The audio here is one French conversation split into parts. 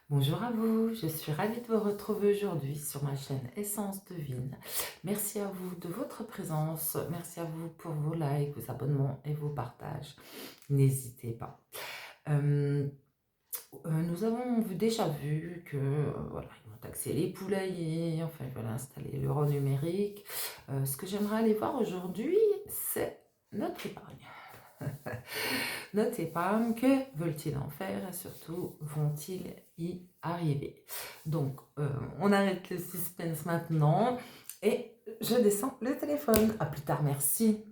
Bonjour à vous, je suis ravie de vous retrouver aujourd'hui sur ma chaîne Essence de Vigne. Merci à vous de votre présence, merci à vous pour vos likes, vos abonnements et vos partages. N'hésitez pas. Nous avons déjà vu que voilà, ils vont taxer les poulaillers, enfin ils veulent installer l'euro numérique. Ce que j'aimerais aller voir aujourd'hui, c'est notre épargne. Notre épargne, que veulent-ils en faire et surtout vont-ils y arriver? Donc, on arrête le suspense maintenant et je descends le téléphone. À plus tard, merci.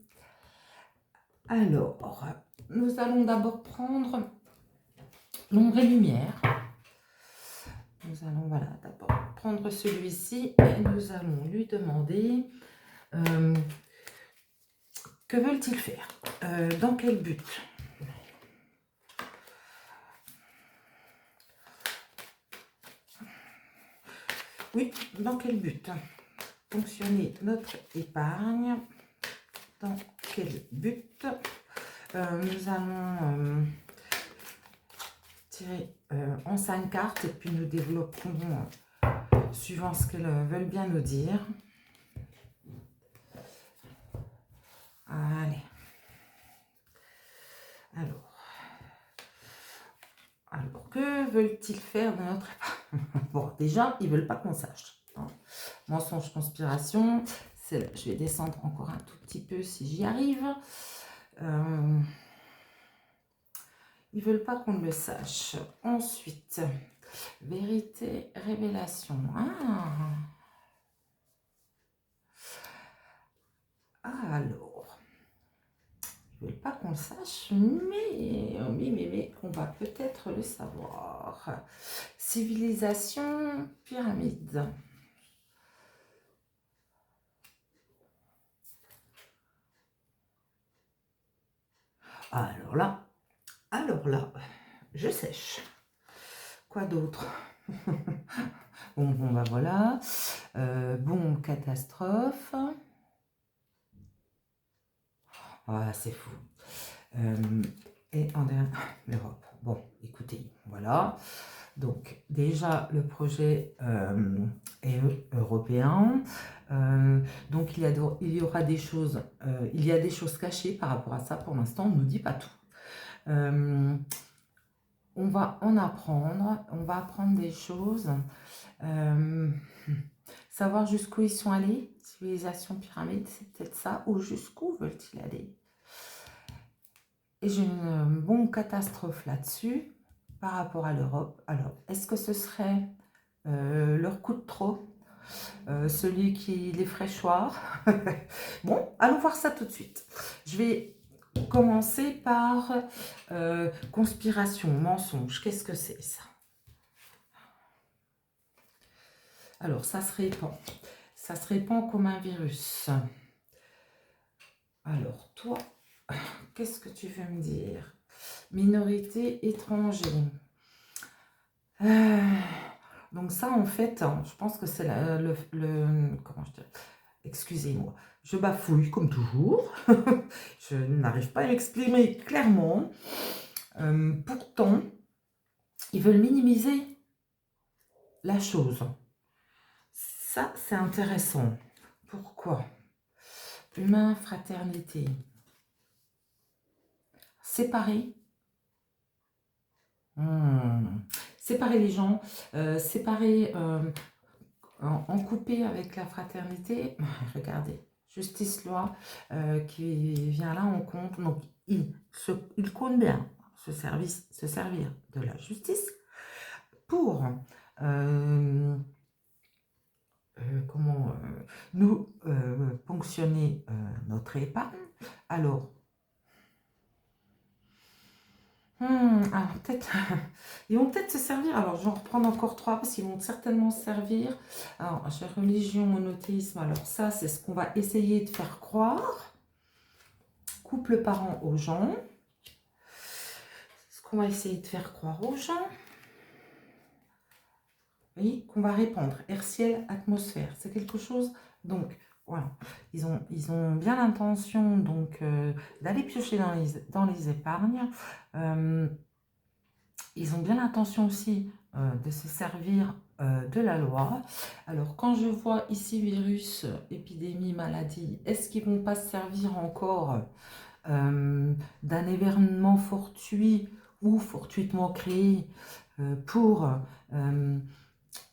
Alors, nous allons d'abord prendre l'ombre et lumière. Nous allons, voilà, d'abord prendre celui-ci et nous allons lui demander que veulent-ils faire? Dans quel but? Oui, dans quel but? Fonctionner notre épargne. Dans quel but? Nous allons tirer en 5 cartes et puis nous développerons suivant ce qu'elles veulent bien nous dire. Allez. Alors, que veulent-ils faire de notre épargne? Bon, déjà, ils ne veulent pas qu'on sache. Hein. Mensonge, conspiration. Je vais descendre encore un tout petit peu si j'y arrive. Ils ne veulent pas qu'on le sache. Ensuite, vérité, révélation. Alors, ils ne veulent pas qu'on le sache, mais on va peut-être le savoir. Civilisation, pyramide. Alors là, je sèche. Quoi d'autre? Bon, bah voilà. Bombe, catastrophe. Ah, c'est fou. Et en dernier, l'Europe. Bon, écoutez, voilà. Donc, déjà, le projet est européen. Donc, il y aura des choses, il y a des choses cachées par rapport à ça. Pour l'instant, on ne nous dit pas tout. On va en apprendre, on va apprendre des choses, savoir jusqu'où ils sont allés, civilisation pyramide, c'est peut-être ça, ou jusqu'où veulent-ils aller? Et j'ai une bombe catastrophe là-dessus, par rapport à l'Europe. Alors, est-ce que ce serait leur coup de trop, celui qui les ferait choir? Bon, allons voir ça tout de suite. Je vais commencer par conspiration, mensonge. Qu'est-ce que c'est ça? Alors, ça se répand. Ça se répand comme un virus. Alors, toi, qu'est-ce que tu veux me dire? Minorité étranger. Donc ça, en fait, je pense que c'est comment je dis? Excusez-moi, je bafouille comme toujours. Je n'arrive pas à m'exprimer clairement. Pourtant, ils veulent minimiser la chose. Ça, c'est intéressant. Pourquoi? Humain, fraternité. Séparer. Séparer les gens. Séparer, en couper avec la fraternité. Regardez, justice, loi qui vient là en compte. Donc, il compte bien se servir de la justice pour nous ponctionner notre épargne. Alors, alors peut-être, ils vont peut-être se servir, alors je vais en reprendre encore 3 parce qu'ils vont certainement se servir. Alors, j'ai religion, monothéisme, alors ça c'est ce qu'on va essayer de faire croire. Couple parent aux gens. Ce qu'on va essayer de faire croire aux gens. Oui, qu'on va répandre. Air, ciel, atmosphère. C'est quelque chose. Donc, voilà. Ils ont bien l'intention donc d'aller piocher dans les épargnes. Ils ont bien l'intention aussi de se servir de la loi. Alors, quand je vois ici virus, épidémie, maladie, est-ce qu'ils ne vont pas se servir encore d'un événement fortuit ou fortuitement créé pour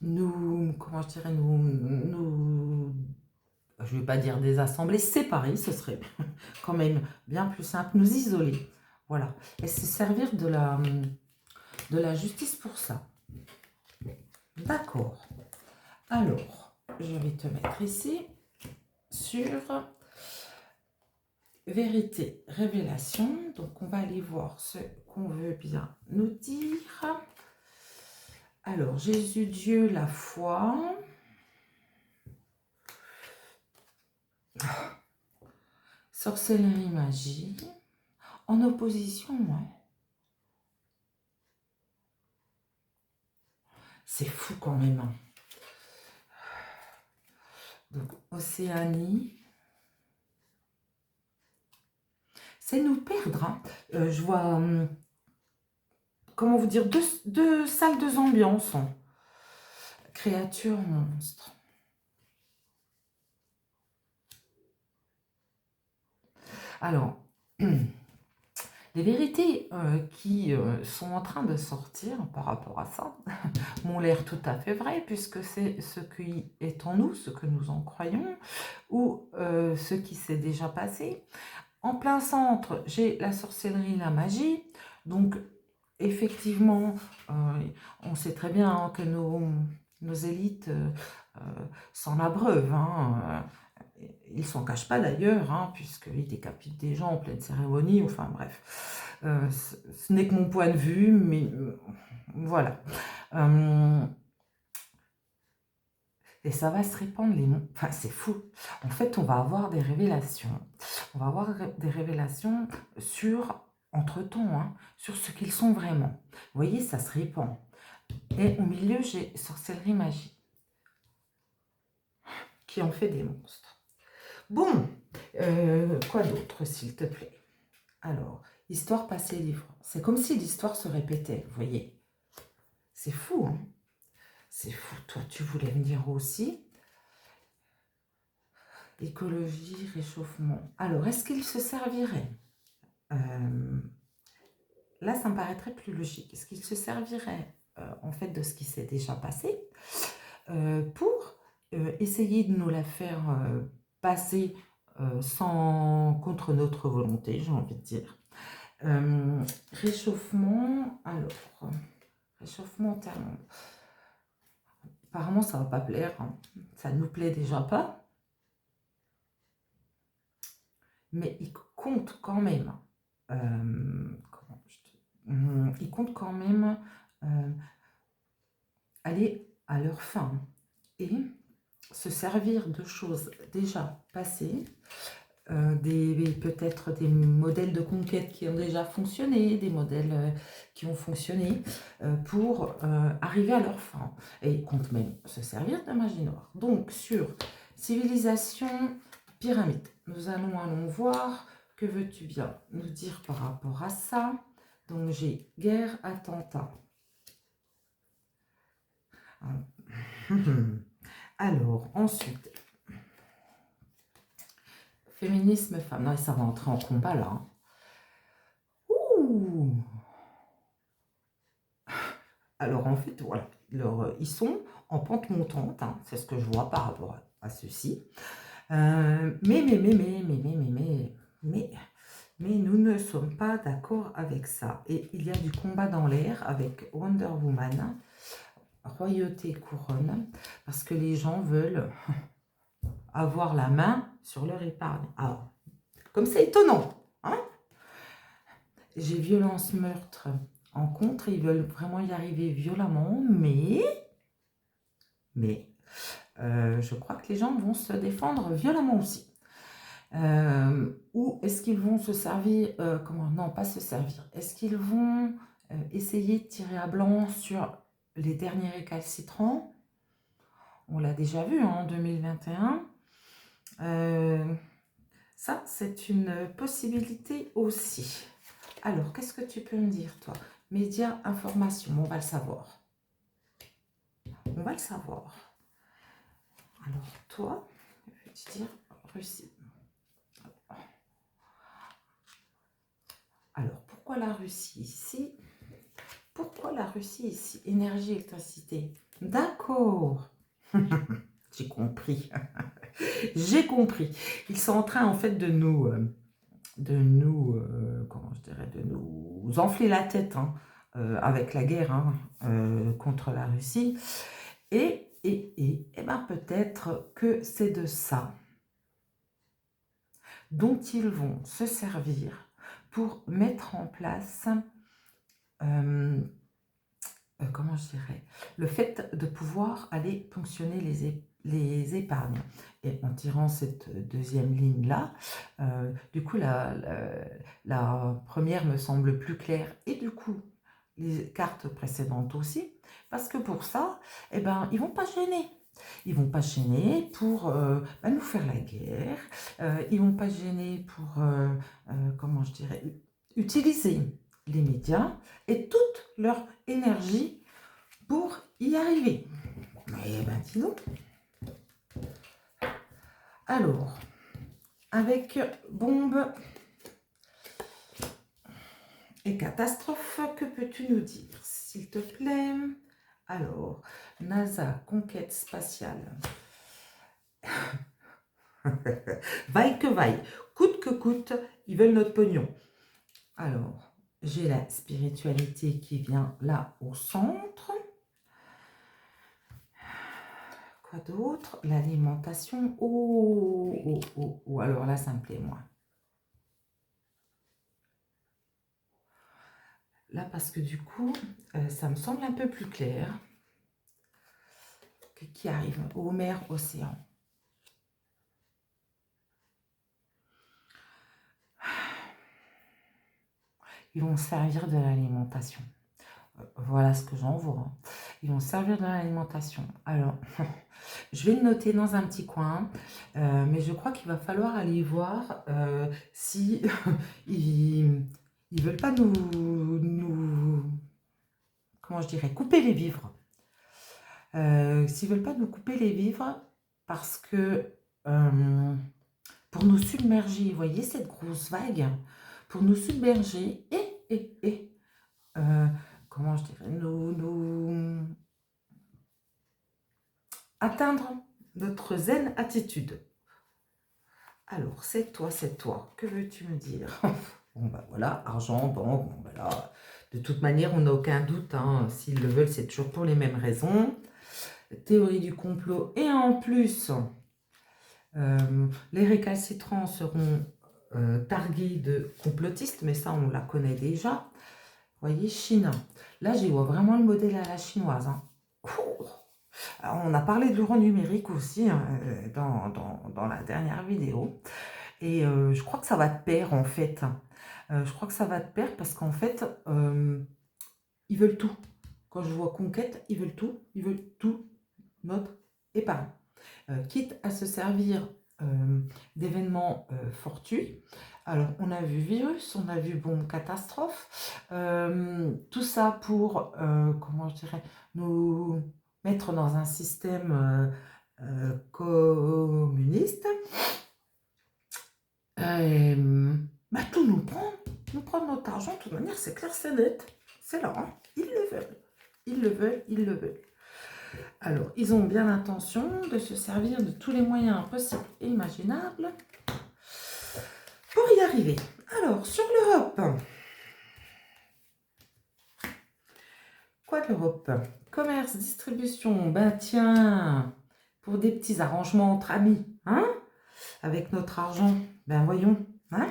nous, comment je dirais, je ne vais pas dire désassembler, séparer, ce serait quand même bien plus simple, nous isoler. Voilà. Et se servir de la justice pour ça. D'accord. Alors, je vais te mettre ici sur vérité, révélation. Donc, on va aller voir ce qu'on veut bien nous dire. Alors, Jésus, Dieu, la foi. Sorcellerie, magie. En opposition, ouais. C'est fou quand même. Hein. Donc, Océanie. C'est nous perdre. Hein. Je vois, comment vous dire, deux salles, deux ambiances. Hein. Créature, monstre. Alors, les vérités qui sont en train de sortir par rapport à ça m'ont l'air tout à fait vraies, puisque c'est ce qui est en nous, ce que nous en croyons, ou ce qui s'est déjà passé. En plein centre, j'ai la sorcellerie, la magie. Donc, effectivement, on sait très bien hein, que nos élites s'en abreuvent. Hein, ils s'en cachent pas d'ailleurs, hein, puisqu'ils décapitent des gens en pleine cérémonie. Enfin bref, ce n'est que mon point de vue, mais voilà. Et ça va se répandre les mots. Enfin, c'est fou. En fait, on va avoir des révélations. On va avoir des révélations sur, entre-temps, hein, sur ce qu'ils sont vraiment. Vous voyez, ça se répand. Et au milieu, j'ai sorcellerie, magie, qui en fait des monstres. Bon, quoi d'autre, s'il te plaît? Alors, histoire passée, livre. C'est comme si l'histoire se répétait, vous voyez. C'est fou, hein? C'est fou. Toi, tu voulais me dire aussi. Écologie, réchauffement. Alors, est-ce qu'il se servirait là, ça me paraîtrait plus logique. Est-ce qu'il se servirait en fait de ce qui s'est déjà passé pour essayer de nous la faire passer contre notre volonté, j'ai envie de dire. Réchauffement, alors, réchauffement thermal. Apparemment, ça ne va pas plaire. Hein. Ça ne nous plaît déjà pas. Mais il compte quand même. Il compte quand même aller à leur fin et se servir de choses déjà passées, peut-être des modèles de conquête qui ont déjà fonctionné, des modèles qui ont fonctionné pour arriver à leur fin. Et ils comptent même se servir de magie noire. Donc, sur civilisation, pyramide, nous allons voir que veux-tu bien nous dire par rapport à ça. Donc, j'ai guerre, attentat. Alors, ensuite, féminisme, femme. Non, ça va entrer en combat là. Hein. Ouh. Alors, en fait, voilà. Ils sont en pente montante. Hein, c'est ce que je vois par rapport à ceci. Mais nous ne sommes pas d'accord avec ça. Et il y a du combat dans l'air avec Wonder Woman, royauté, couronne, parce que les gens veulent avoir la main sur leur épargne. Ah, comme c'est étonnant, hein? J'ai violence, meurtre en contre, ils veulent vraiment y arriver violemment, mais je crois que les gens vont se défendre violemment aussi. Ou est-ce qu'ils vont se servir, non, pas se servir, est-ce qu'ils vont essayer de tirer à blanc sur les derniers récalcitrants? On l'a déjà vu hein, en 2021. Ça, c'est une possibilité aussi. Alors, qu'est-ce que tu peux me dire, toi? Médias, information, on va le savoir. On va le savoir. Alors, toi, je vais te dire Russie. Alors, pourquoi la Russie ici? Pourquoi la Russie ici? Énergie, électricité. D'accord. J'ai compris. J'ai compris. Ils sont en train, en fait, de nous comment je dirais, de nous enfler la tête hein, avec la guerre hein, contre la Russie. Et ben peut-être que c'est de ça dont ils vont se servir pour mettre en place, comment je dirais, le fait de pouvoir aller ponctionner les épargnes. Et en tirant cette deuxième ligne-là, du coup, la première me semble plus claire et du coup, les cartes précédentes aussi, parce que pour ça, eh ben, ils vont pas gêner. Ils vont pas gêner pour nous faire la guerre. Ils vont pas gêner pour, comment je dirais, utiliser les médias et toute leur énergie pour y arriver. Eh ben, dis donc. Alors, avec bombe et catastrophe, que peux-tu nous dire, s'il te plaît? Alors, NASA, conquête spatiale. Vaille que vaille, coûte que coûte, ils veulent notre pognon. Alors, j'ai la spiritualité qui vient là au centre. Quoi d'autre? L'alimentation. Oh, oh, oh, oh, alors là, ça me plaît moins. Là, parce que du coup, ça me semble un peu plus clair. Qui arrive aux mers, océans. Ils vont servir de l'alimentation. Voilà ce que j'en vois. Ils vont servir de l'alimentation. Alors, je vais le noter dans un petit coin, mais je crois qu'il va falloir aller voir si ils veulent pas nous, comment je dirais, couper les vivres. S'ils veulent pas nous couper les vivres, parce que pour nous submerger, vous voyez cette grosse vague, pour nous submerger et comment je dirais, nous atteindre notre zen attitude. Alors, c'est toi. Que veux-tu me dire? Bon, ben voilà, argent, banque, bon, ben là, de toute manière, on n'a aucun doute. Hein, s'ils le veulent, c'est toujours pour les mêmes raisons. Théorie du complot. Et en plus, les récalcitrants seront targués de complotistes, mais ça, on la connaît déjà. Vous voyez, Chine. Là, j'y vois vraiment le modèle à la chinoise. Hein. Alors, on a parlé de l'euro numérique aussi hein, dans la dernière vidéo. Et je crois que ça va de pair, en fait. Je crois que ça va de pair parce qu'en fait, ils veulent tout. Quand je vois conquête, ils veulent tout, notre épargne. Quitte à se servir d'événements fortuits. Alors, on a vu virus, on a vu bombe catastrophe, tout ça pour, comment je dirais, nous mettre dans un système communiste. Tout nous prend notre argent, de toute manière, c'est clair, c'est net. C'est là, hein. Ils le veulent. Ils le veulent. Alors, ils ont bien l'intention de se servir de tous les moyens possibles et imaginables pour y arriver. Alors, sur l'Europe. Quoi de l'Europe? Commerce, distribution, ben tiens, pour des petits arrangements entre amis, hein? Avec notre argent, ben voyons, hein?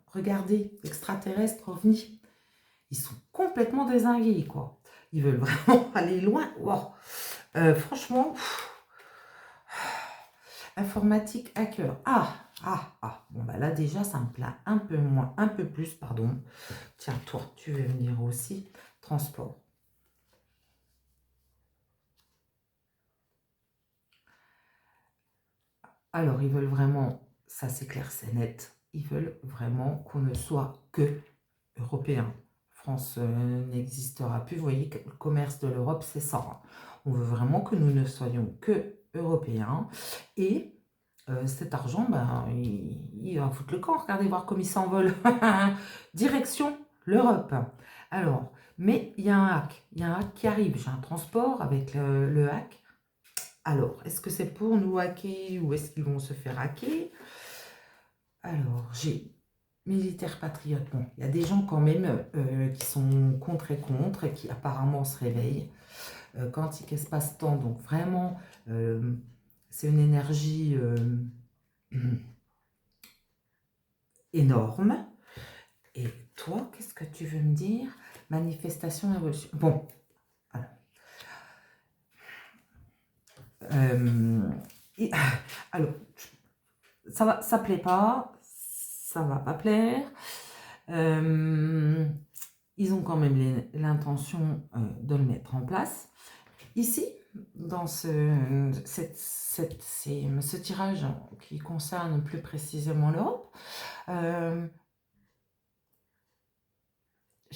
Regardez, extraterrestres, ovnis, ils sont complètement dézingués, quoi. Ils veulent vraiment aller loin. Wow. Franchement, informatique, hacker. Bon, bah là, déjà, ça me plaît un peu moins, un peu plus, pardon. Tiens, toi, tu veux venir aussi. Transport. Alors, ils veulent vraiment, ça c'est clair, c'est net, ils veulent vraiment qu'on ne soit que européens. France n'existera plus. Vous voyez que le commerce de l'Europe, c'est ça. Hein. On veut vraiment que nous ne soyons que européens. Et cet argent, ben, il va foutre le camp. Regardez voir comme il s'envole. Direction l'Europe. Alors, mais il y a un hack. Il y a un hack qui arrive. J'ai un transport avec le hack. Alors, est-ce que c'est pour nous hacker ou est-ce qu'ils vont se faire hacker? Alors, j'ai militaire patriote. Bon, il y a des gens quand même qui sont contre et contre et qui apparemment se réveillent quand il se passe tant. Donc vraiment, c'est une énergie énorme. Et toi, qu'est-ce que tu veux me dire? Manifestation, évolution. Bon, alors. Alors, ça plaît pas, ça va pas plaire. Ils ont quand même l'intention de le mettre en place. Ici, dans ce tirage qui concerne plus précisément l'Europe, je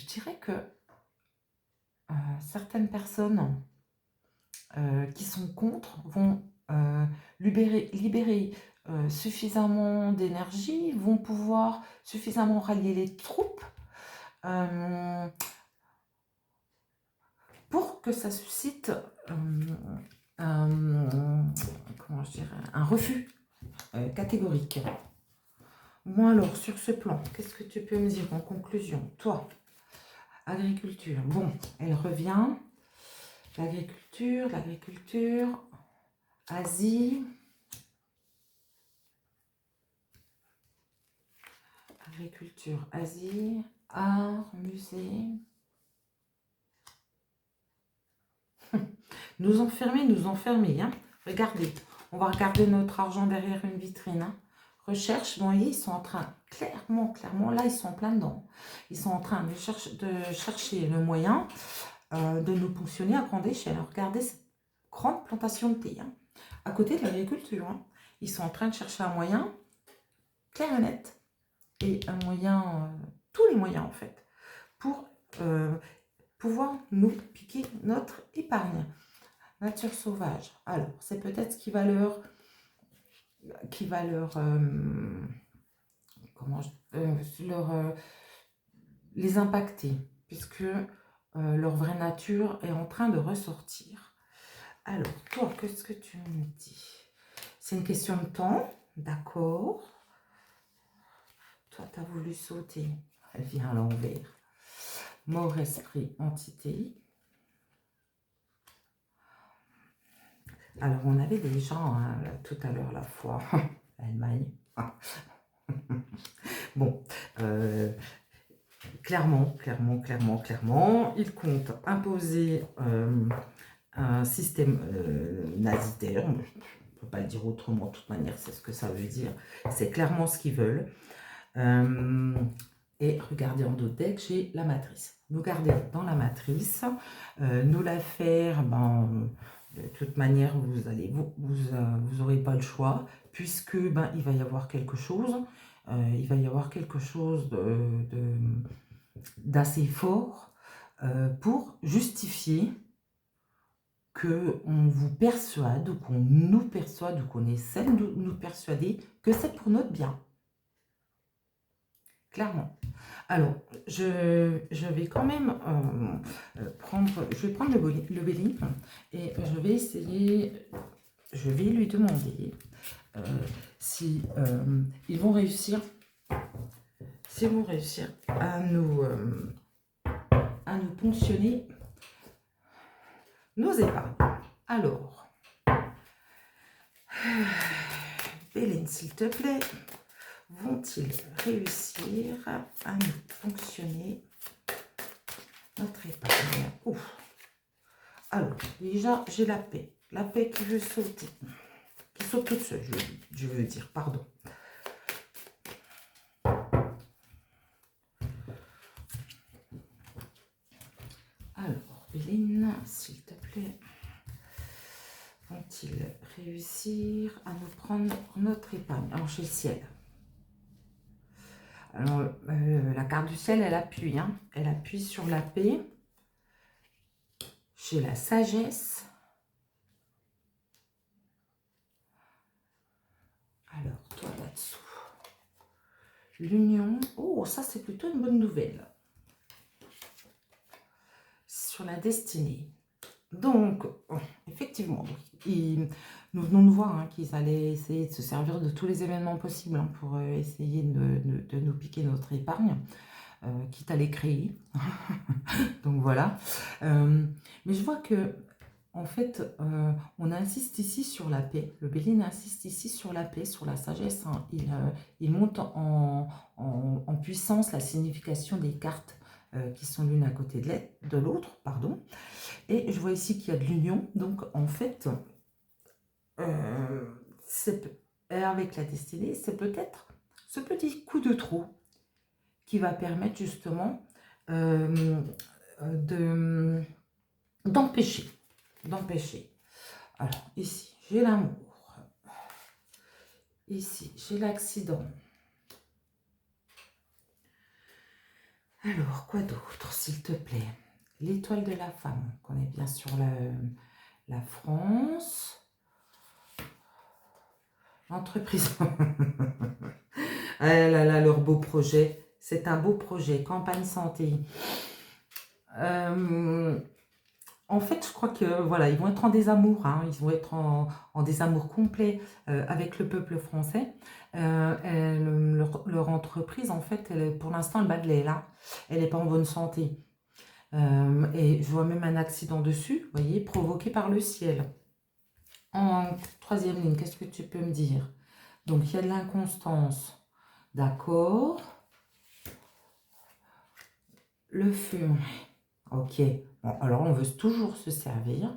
dirais que certaines personnes qui sont contre vont libérer suffisamment d'énergie, vont pouvoir suffisamment rallier les troupes pour que ça suscite comment je dirais, un refus catégorique. Moi alors, sur ce plan, qu'est-ce que tu peux me dire en conclusion? Toi, agriculture, bon, elle revient. L'agriculture, Asie. Agriculture, Asie, art, musée. Nous enfermer. Hein. Regardez, on va regarder notre argent derrière une vitrine. Hein. Recherche, bon, ils sont en train, clairement, là, ils sont en plein dedans. Ils sont en train de chercher le moyen de nous ponctionner à grande échelle. Regardez cette grande plantation de thé, hein, à côté de l'agriculture. Hein. Ils sont en train de chercher un moyen clair et net. Et un moyen, tous les moyens en fait, pour pouvoir nous piquer notre épargne. Nature sauvage. Alors, c'est peut-être ce qui va les impacter, puisque leur vraie nature est en train de ressortir. Alors, toi, qu'est-ce que tu me dis? C'est une question de temps, d'accord. Toi, tu as voulu sauter. Elle vient à l'envers. Mort, esprit, entité. Alors, on avait des gens, hein, tout à l'heure, la foi. Allemagne. Bon, clairement, ils comptent imposer un système nazitaire. Je ne peux pas le dire autrement, de toute manière, c'est ce que ça veut dire. C'est clairement ce qu'ils veulent. Et regardez en dodeck, j'ai la matrice. Nous garder dans la matrice, nous la faire, de toute manière, vous n'aurez pas le choix, puisque il va y avoir quelque chose, d'assez fort pour justifier qu'on vous persuade, ou qu'on nous persuade, ou qu'on essaie de nous persuader que c'est pour notre bien. Clairement. Alors, je vais quand même prendre le Béli et je vais essayer, je vais lui demander si ils vont réussir, à nous ponctionner nos épargnes. Alors, Béline, s'il te plaît. Vont-ils réussir à nous fonctionner notre épargne? Ouf. Alors, déjà, j'ai la paix. La paix qui veut sauter. Qui saute toute seule, je veux dire, pardon. Alors, Béline, s'il te plaît. Vont-ils réussir à nous prendre notre épargne? Alors, j'ai le ciel. Alors, la carte du ciel, elle appuie. Hein. Elle appuie sur la paix. J'ai la sagesse. Alors, toi là-dessous. L'union. Oh, ça, c'est plutôt une bonne nouvelle. Sur la destinée. Donc, effectivement, nous venons de voir hein, qu'ils allaient essayer de se servir de tous les événements possibles hein, pour essayer de nous piquer notre épargne, quitte à les créer. Donc voilà. Mais je vois que, en fait, on insiste ici sur la paix. Le Béline insiste ici sur la paix, sur la sagesse. Hein. Il monte en puissance la signification des cartes qui sont l'une à côté de l'autre, pardon. Et je vois ici qu'il y a de l'union. Donc, en fait, avec la destinée, c'est peut-être ce petit coup de trou qui va permettre justement d'empêcher. Alors, ici, j'ai l'amour. Ici, j'ai l'accident. Alors, quoi d'autre, s'il te plaît? L'étoile de la femme, qu'on est bien sur la France. L'entreprise. Ah là là, leur beau projet. C'est un beau projet. Campagne santé. En fait, je crois que voilà, ils vont être en désamour. Hein, ils vont être en désamour complet avec le peuple français. Leur entreprise, en fait, pour l'instant, elle bat de l'aile. Hein. Elle n'est pas en bonne santé. Et je vois même un accident dessus, vous voyez, provoqué par le ciel. En troisième ligne, qu'est-ce que tu peux me dire? Donc, il y a de l'inconstance. D'accord. Le feu. Ok. Bon, alors, on veut toujours se servir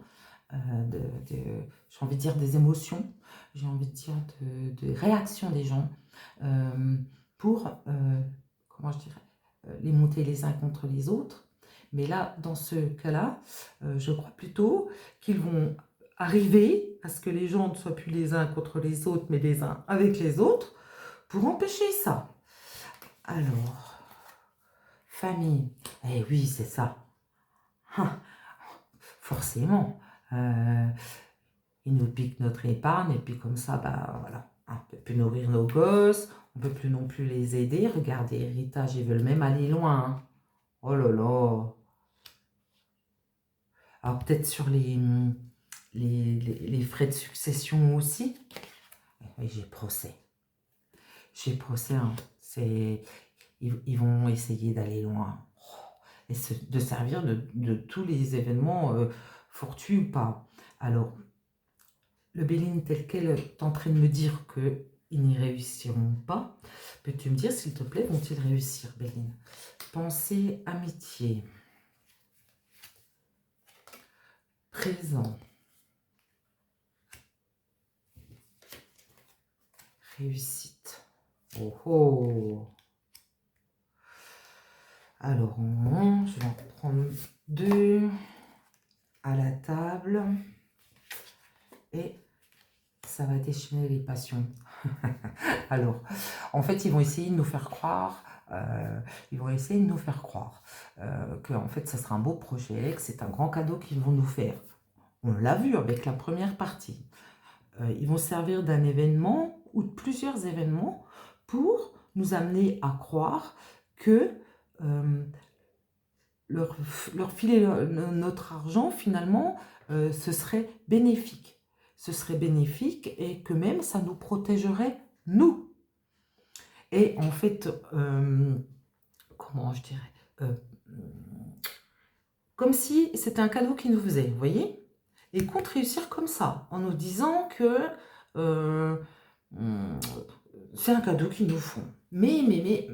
j'ai envie de dire, des émotions. J'ai envie de dire de réactions des gens pour, comment je dirais, les monter les uns contre les autres. Mais là, dans ce cas-là, je crois plutôt qu'ils vont arriver à ce que les gens ne soient plus les uns contre les autres, mais les uns avec les autres, pour empêcher ça. Alors, famille. Eh oui, c'est ça. Ah, forcément. Ils nous piquent notre épargne, et puis comme ça, bah voilà. On ne peut plus nourrir nos gosses, on ne peut plus non plus les aider. Regardez, héritage, ils veulent même aller loin. Hein. Oh là là. Alors peut-être sur les frais de succession aussi. Oui, j'ai procès. J'ai procès. Hein. Ils vont essayer d'aller loin. Et de servir de tous les événements fortuits ou pas. Alors, le Béline tel quel est en train de me dire qu'ils n'y réussiront pas. Peux-tu me dire, s'il te plaît, vont-ils réussir, Béline? Pensée, amitié. Présent. Réussite. Oh oh. Alors, je vais en prendre 2 à la table. Et ça va déchaîner les passions. Alors, en fait, ils vont essayer de nous faire croire, que en fait, ça sera un beau projet, que c'est un grand cadeau qu'ils vont nous faire. On l'a vu avec la première partie. Ils vont servir d'un événement ou de plusieurs événements pour nous amener à croire que leur filer notre argent, finalement, ce serait bénéfique. Ce serait bénéfique et que même ça nous protégerait, nous. Et en fait, comment je dirais, comme si c'était un cadeau qu'ils nous faisaient, vous voyez? Et ils comptent réussir comme ça, en nous disant que c'est un cadeau qu'ils nous font. Mais,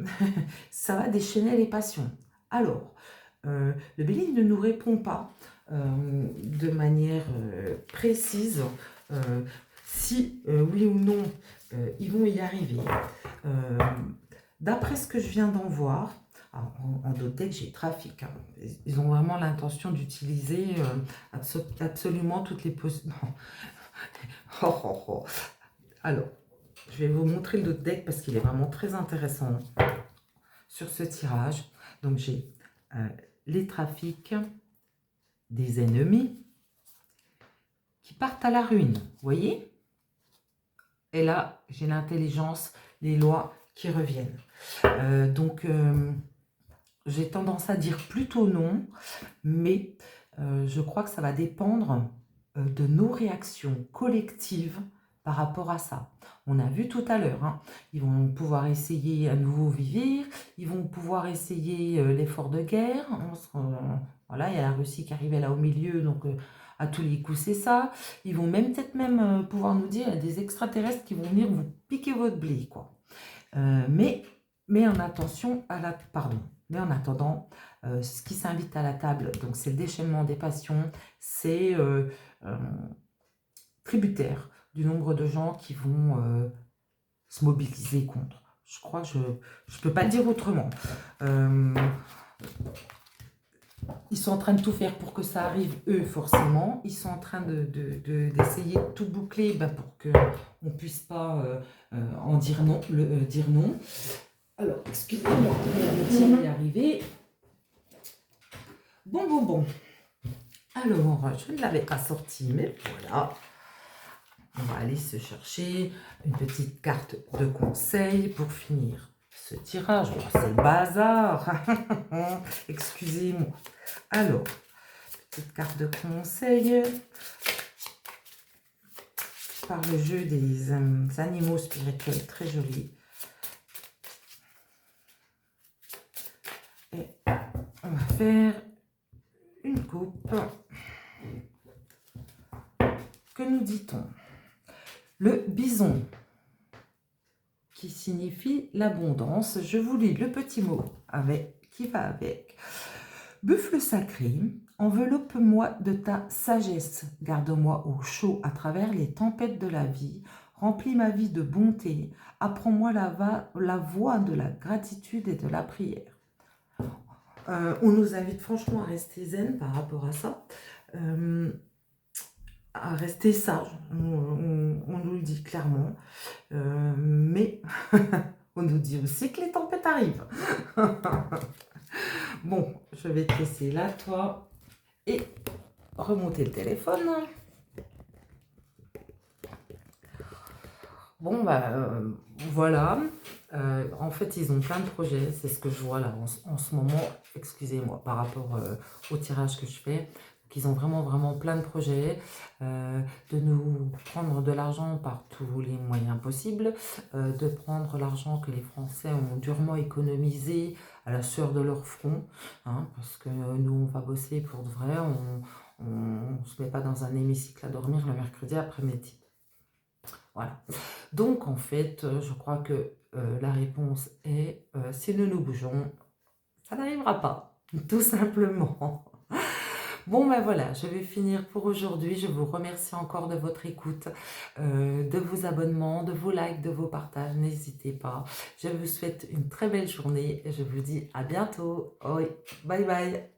ça va déchaîner les passions. Alors, le Béline ne nous répond pas de manière précise si oui ou non ils vont y arriver. D'après ce que je viens d'en voir, en d'autres decks, j'ai trafic. Hein. Ils ont vraiment l'intention d'utiliser absolument toutes les possibilités. Alors, je vais vous montrer le deck parce qu'il est vraiment très intéressant. sur ce tirage. Donc j'ai les trafics des ennemis qui partent à la ruine, vous voyez? Et là, j'ai l'intelligence, les lois qui reviennent. J'ai tendance à dire plutôt non, mais je crois que ça va dépendre de nos réactions collectives par rapport à ça. On a vu tout à l'heure, hein, ils vont pouvoir essayer à nouveau vivre, ils vont pouvoir essayer l'effort de guerre. Voilà, il y a la Russie qui arrivait là au milieu, donc à tous les coups c'est ça. Ils vont peut-être même pouvoir nous dire, il y a des extraterrestres qui vont venir vous piquer votre blé, quoi. Mais en attention à la... Pardon. Mais en attendant, ce qui s'invite à la table, donc c'est le déchaînement des passions, c'est tributaire du nombre de gens qui vont se mobiliser contre. Je crois que je ne peux pas dire autrement. Ils sont en train de tout faire pour que ça arrive, eux, forcément. Ils sont en train d'essayer de tout boucler pour qu'on ne puisse pas en dire non, dire non. Alors, excusez-moi, le tien est arrivé. Bon. Alors, je ne l'avais pas sorti, mais voilà. On va aller se chercher une petite carte de conseil pour finir ce tirage. Oh, c'est le bazar. Excusez-moi. Alors, petite carte de conseil par le jeu des animaux spirituels, très joli. Et on va faire une coupe. Que nous dit-on? Le bison, qui signifie l'abondance. Je vous lis le petit mot qui va avec. Buffle sacré, enveloppe-moi de ta sagesse, garde-moi au chaud à travers les tempêtes de la vie, remplis ma vie de bonté, apprends-moi la voie de la gratitude et de la prière. On nous invite franchement à rester zen par rapport à ça, à rester sage, on nous le dit clairement, mais on nous dit aussi que les tempêtes arrivent. Bon, je vais te laisser là, toi, et remonter le téléphone. Bon, voilà. En fait, ils ont plein de projets. C'est ce que je vois là en ce moment. Excusez-moi, par rapport au tirage que je fais. Ils ont vraiment plein de projets. De nous prendre de l'argent par tous les moyens possibles. De prendre l'argent que les Français ont durement économisé à la sueur de leur front. Hein, parce que nous, on va bosser pour de vrai. On ne se met pas dans un hémicycle à dormir le mercredi après-midi. Voilà. Donc, en fait, je crois que la réponse est, si nous nous bougeons, ça n'arrivera pas, tout simplement. Bon, voilà, je vais finir pour aujourd'hui. Je vous remercie encore de votre écoute, de vos abonnements, de vos likes, de vos partages. N'hésitez pas. Je vous souhaite une très belle journée et je vous dis à bientôt. Bye bye.